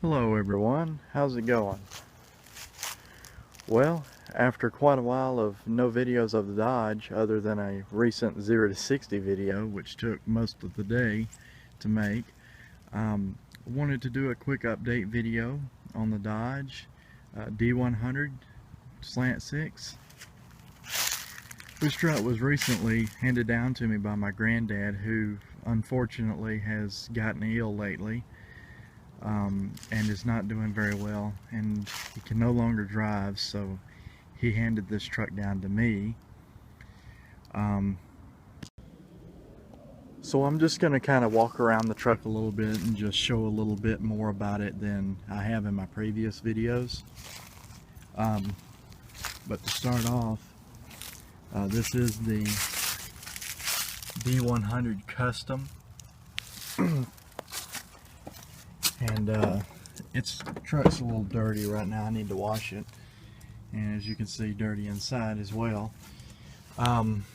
Hello everyone, how's it going? Well, after quite a while of no videos of the Dodge other than a recent 0 to 60 video which took most of the day to make, wanted to do a quick update video on the Dodge D100 Slant 6. This truck was recently handed down to me by my granddad, who unfortunately has gotten ill lately. And is not doing very well, and he can no longer drive, so he handed this truck down to me. So I'm just going to kind of walk around the truck a little bit and just show a little bit more about it than I have in my previous videos. But to start off, this is the D100 Custom. And its truck's a little dirty right now. I need to wash it, and as you can see, dirty inside as well. One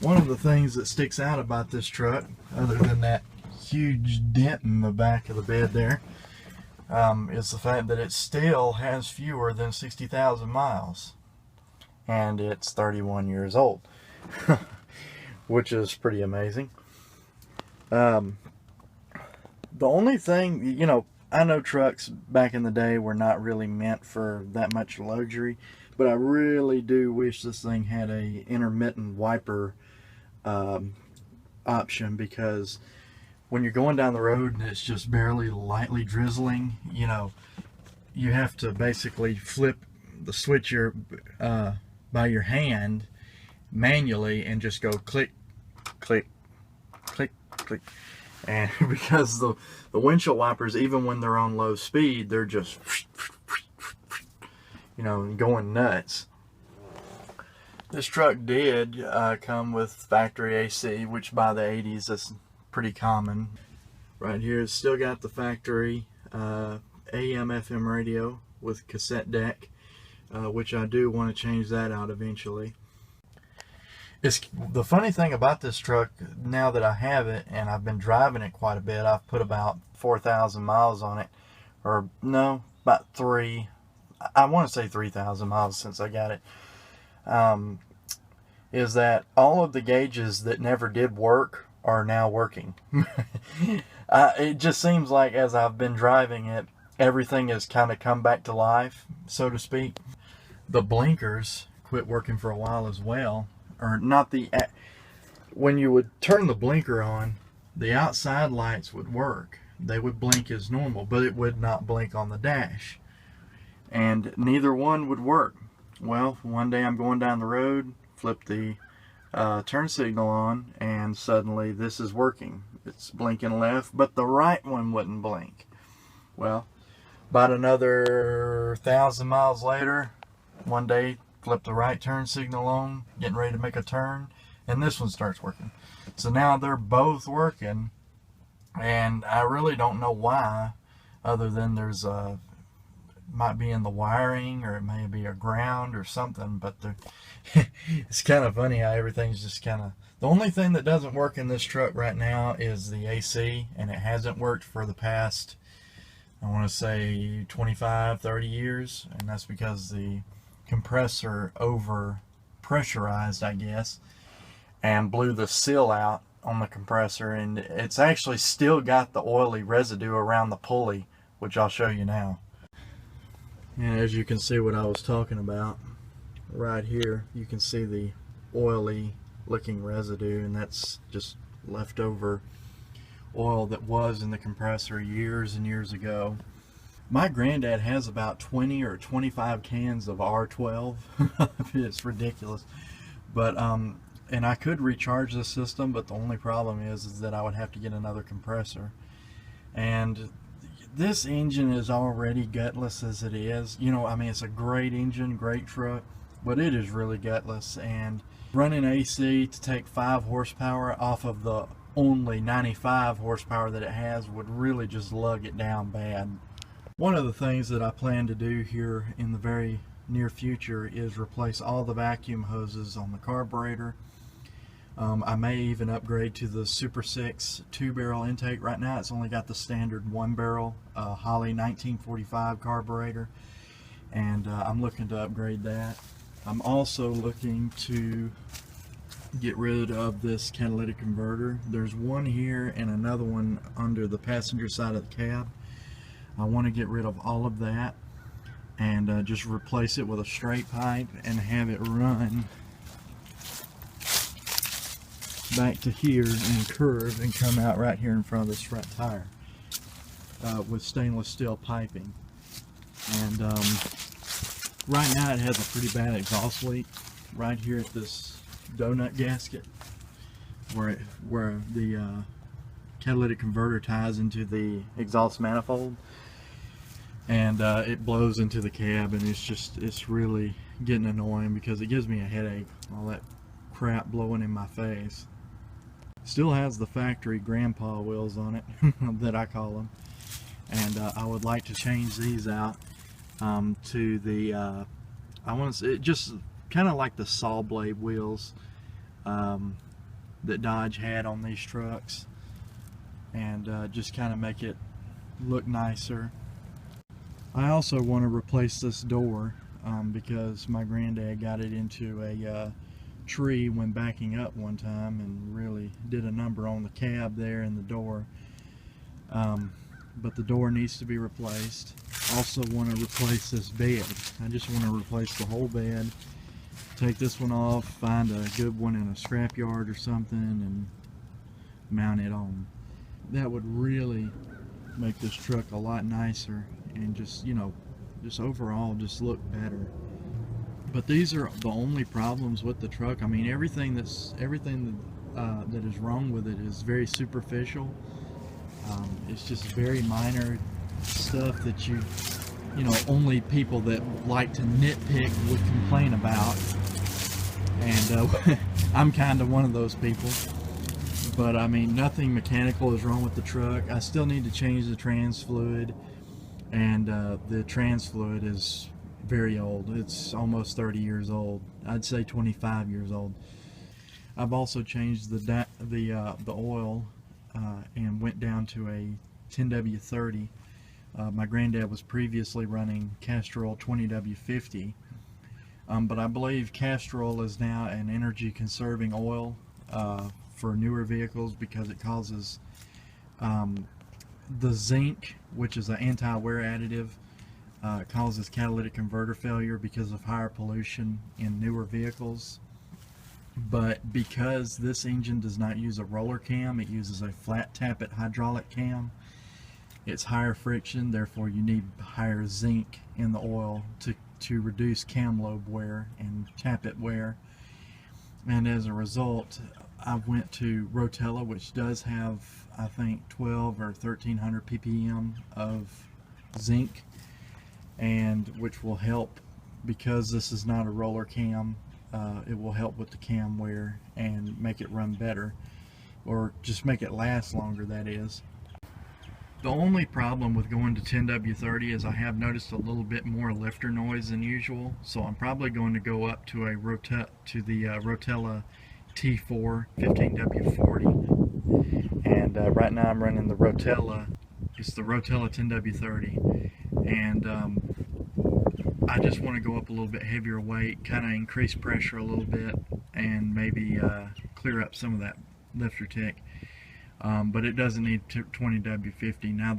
of the things that sticks out about this truck, other than that huge dent in the back of the bed there, is the fact that it still has fewer than 60,000 miles, and it's 31 years old, which is pretty amazing. The only thing, you know, I know trucks back in the day were not really meant for that much luxury, but I really do wish this thing had a intermittent wiper option, because when you're going down the road and it's just barely lightly drizzling, you know, you have to basically flip the switcher by your hand manually and just go click, click, click, click. And because the windshield wipers, even when they're on low speed, they're just, you know, going nuts. This truck did come with factory AC, which by the 80s is pretty common. Right here, it's still got the factory AM/FM radio with cassette deck, which I do want to change that out eventually. The funny thing about this truck, now that I have it and I've been driving it quite a bit, I've put about 4,000 miles on it, or no, about I want to say 3,000 miles since I got it, is that all of the gauges that never did work are now working. It just seems like as I've been driving it, everything has kind of come back to life, so to speak. The blinkers quit working for a while as well. Or not when you would turn the blinker on, the outside lights would work. They would blink as normal, but it would not blink on the dash. And neither one would work. Well, one day I'm going down the road, flip the turn signal on, and suddenly this is working. It's blinking left, but the right one wouldn't blink. Well, about another 1,000 miles later, one day, flip the right turn signal on, getting ready to make a turn, and this one starts working. So now they're both working, and I really don't know why, other than there's might be in the wiring, or it may be a ground or something, but it's kind of funny how everything's just kind of... The only thing that doesn't work in this truck right now is the AC, and it hasn't worked for the past, I want to say 25, 30 years, and that's because the compressor over pressurized, I guess, and blew the seal out on the compressor, and it's actually still got the oily residue around the pulley, which I'll show you now. And as you can see, what I was talking about right here, you can see the oily looking residue, and that's just leftover oil that was in the compressor years and years ago. My granddad has about 20 or 25 cans of R12. It's ridiculous. But, and I could recharge the system, but the only problem is that I would have to get another compressor. And this engine is already gutless as it is. You know, I mean, it's a great engine, great truck, but it is really gutless. And running AC to take 5 horsepower off of the only 95 horsepower that it has would really just lug it down bad. One of the things that I plan to do here in the very near future is replace all the vacuum hoses on the carburetor, I may even upgrade to the Super 6 2-barrel intake. Right now it's only got the standard 1-barrel Holley 1945 carburetor, and I'm looking to upgrade that. I'm also looking to get rid of this catalytic converter. There's one here and another one under the passenger side of the cab. I want to get rid of all of that and just replace it with a straight pipe and have it run back to here and curve and come out right here in front of this front tire with stainless steel piping. And right now it has a pretty bad exhaust leak right here at this donut gasket where the catalytic converter ties into the exhaust manifold, and it blows into the cab, and it's really getting annoying because it gives me a headache, all that crap blowing in my face. Still has the factory grandpa wheels on it that I call them, and I would like to change these out to the I want to say just kind of like the saw blade wheels that Dodge had on these trucks, and just kind of make it look nicer. I also want to replace this door because my granddad got it into a tree when backing up one time and really did a number on the cab there and the door. But the door needs to be replaced. Also want to replace this bed. I just want to replace the whole bed, take this one off, find a good one in a scrapyard or something, and mount it on. That would really make this truck a lot nicer and just, you know, just overall just look better. But these are the only problems with the truck. I mean, everything that is wrong with it is very superficial. It's just very minor stuff that you know, only people that like to nitpick would complain about. And I'm kind of one of those people. But I mean, nothing mechanical is wrong with the truck. I still need to change the trans fluid, and the trans fluid is very old. It's almost 30 years old. I'd say 25 years old. I've also changed the oil and went down to a 10W30. My granddad was previously running Castrol 20W50, but I believe Castrol is now an energy conserving oil for newer vehicles because it causes the zinc, which is an anti-wear additive, causes catalytic converter failure because of higher pollution in newer vehicles. But because this engine does not use a roller cam, it uses a flat tappet hydraulic cam, it's higher friction, therefore you need higher zinc in the oil to reduce cam lobe wear and tappet wear. And as a result, I went to Rotella, which does have, I think, 12 or 1300 ppm of zinc, and which will help because this is not a roller cam. It will help with the cam wear and make it run better, or just make it last longer, that is. The only problem with going to 10W30 is I have noticed a little bit more lifter noise than usual, so I'm probably going to go up to the Rotella T4 15W40, and right now I'm running the Rotella. It's the Rotella 10W30, and I just want to go up a little bit heavier weight, kind of increase pressure a little bit, and maybe clear up some of that lifter tick. But it doesn't need 20W50. Now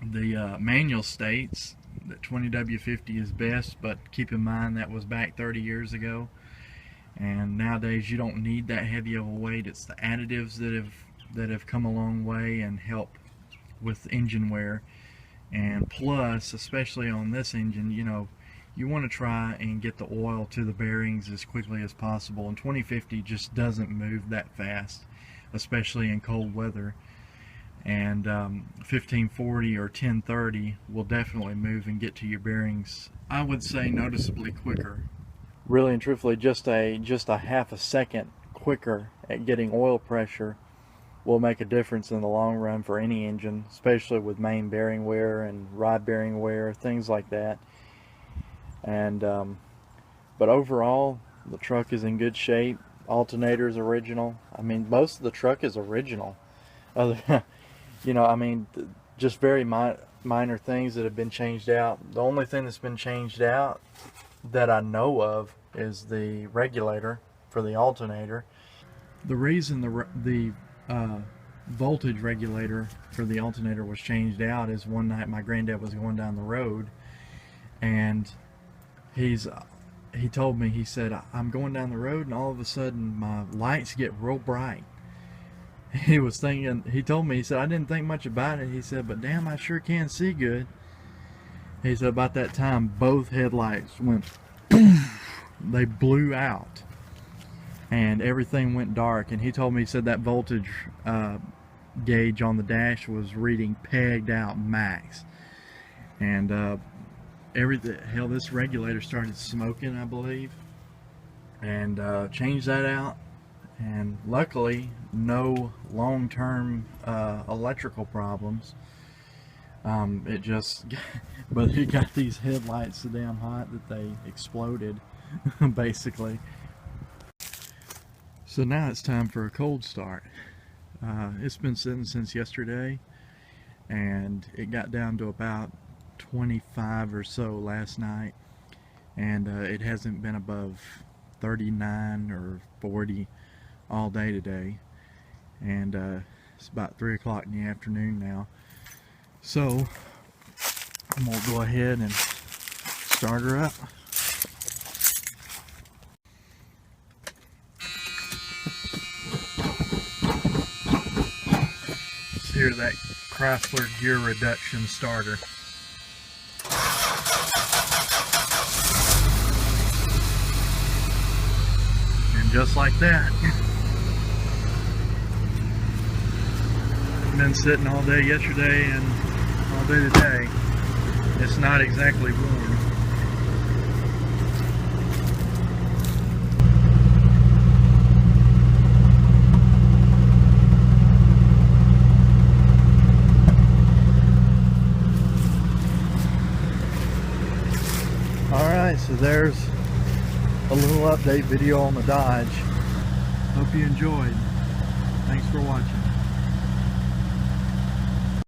the manual states that 20W50 is best, but keep in mind that was back 30 years ago, and nowadays you don't need that heavy of a weight. It's the additives that have come a long way and help with engine wear. And plus, especially on this engine, you know, you want to try and get the oil to the bearings as quickly as possible, and 2050 just doesn't move that fast, especially in cold weather. And 1540 or 1030 will definitely move and get to your bearings, I would say, noticeably quicker. Really and truthfully, just a half a second quicker at getting oil pressure will make a difference in the long run for any engine, especially with main bearing wear and rod bearing wear, things like that. And but overall, the truck is in good shape. alternator's original. I mean, most of the truck is original. Other, you know, I mean, just very minor things that have been changed out. The only thing that's been changed out that I know of is the regulator for the alternator. The reason the voltage regulator for the alternator was changed out is one night my granddad was going down the road, and he told me, he said, I'm going down the road and all of a sudden my lights get real bright. He was thinking, he told me, he said, I didn't think much about it. He said, but damn, I sure can see good. He said about that time both headlights went boom, they blew out and everything went dark. And he told me, he said that voltage gauge on the dash was reading pegged out max. And hell, this regulator started smoking, I believe, and changed that out. And luckily no long-term electrical problems. It just but it got these headlights so damn hot that they exploded basically. So now it's time for a cold start. It's been sitting since yesterday, and it got down to about 25 or so last night, and it hasn't been above 39 or 40 all day today, and it's about 3 o'clock in the afternoon now. So I'm gonna go ahead and start her up. Let's hear that Chrysler gear reduction starter. And just like that, been sitting all day yesterday and all day today. It's not exactly warm. Alright, so there's a little update video on the Dodge. Hope you enjoyed. Thanks for watching.